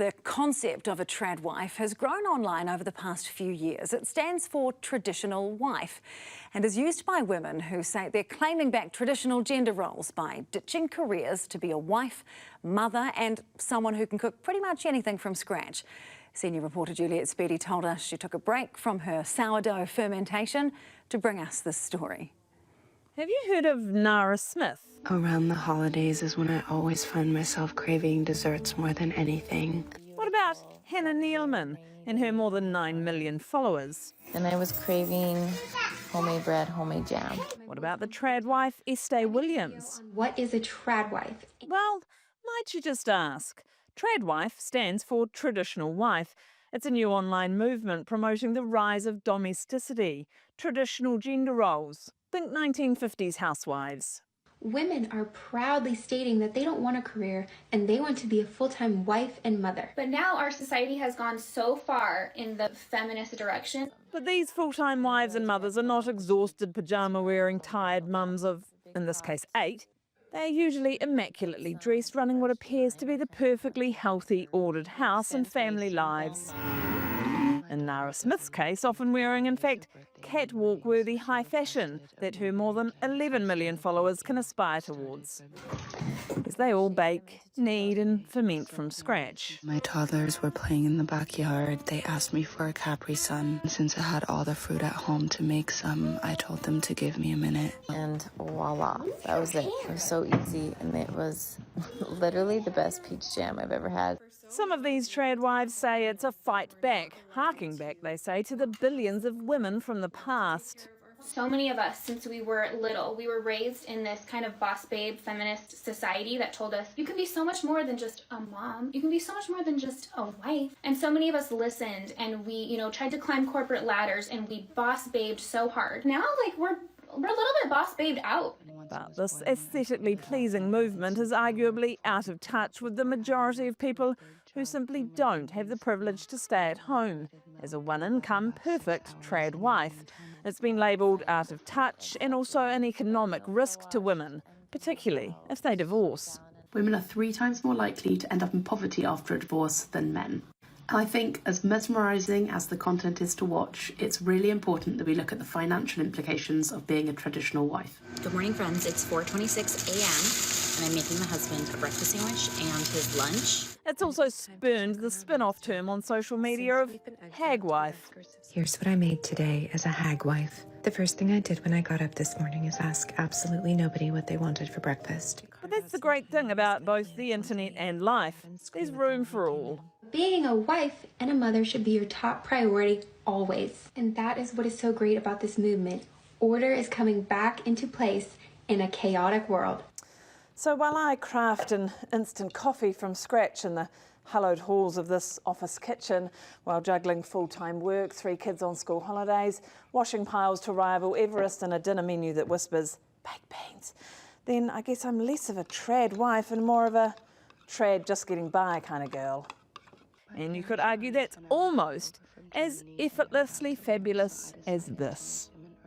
The concept of a tradwife has grown online over the past few years. It stands for traditional wife and is used by women who say they're claiming back traditional gender roles by ditching careers to be a wife, mother and someone who can cook pretty much anything from scratch. Senior reporter Juliet Speedy told us she took a break from her sourdough fermentation to bring us this story. Have you heard of Nara Smith? Around the holidays is when I always find myself craving desserts more than anything. What about Hannah Nealman and her more than 9 million followers? And I was craving homemade bread, homemade jam. What about the tradwife Estee Williams? What is a tradwife? Well, might you just ask? Tradwife stands for traditional wife. It's a new online movement promoting the rise of domesticity, traditional gender roles. Think 1950s housewives. Women are proudly stating that they don't want a career and they want to be a full-time wife and mother. But now our society has gone so far in the feminist direction. But these full-time wives and mothers are not exhausted, pyjama-wearing, tired mums of, in this case, 8. They are usually immaculately dressed, running what appears to be the perfectly healthy, ordered house and family lives. In Nara Smith's case, often wearing, in fact, catwalk-worthy high fashion that her more than 11 million followers can aspire towards. As they all bake, knead and ferment from scratch. My toddlers were playing in the backyard. They asked me for a Capri Sun. Since I had all the fruit at home to make some, I told them to give me a minute. And voila, that was it. It was so easy, and it was literally the best peach jam I've ever had. Some of these tradwives say it's a fight back, harking back, they say, to the billions of women from the past. So many of us, since we were little, we were raised in this kind of boss babe feminist society that told us you can be so much more than just a mom. You can be so much more than just a wife. And so many of us listened and we, tried to climb corporate ladders and we boss babed so hard. Now, we're a little bit boss babed out. But this aesthetically pleasing movement is arguably out of touch with the majority of people who simply don't have the privilege to stay at home as a one-income, perfect trad wife. It's been labelled out of touch and also an economic risk to women, particularly if they divorce. Women are 3 times more likely to end up in poverty after a divorce than men. And I think, as mesmerising as the content is to watch, it's really important that we look at the financial implications of being a traditional wife. Good morning, friends. It's 4:26 a.m. and I'm making my husband a breakfast sandwich and his lunch. It's also spurned the spin-off term on social media of hagwife. Here's what I made today as a hag wife. The first thing I did when I got up this morning is ask absolutely nobody what they wanted for breakfast. But that's the great thing about both the internet and life. There's room for all. Being a wife and a mother should be your top priority always. And that is what is so great about this movement. Order is coming back into place in a chaotic world. So while I craft an instant coffee from scratch in the hallowed halls of this office kitchen, while juggling full-time work, 3 kids on school holidays, washing piles to rival Everest and a dinner menu that whispers baked beans, then I guess I'm less of a trad wife and more of a trad just getting by kind of girl. And you could argue that's almost as effortlessly fabulous as this.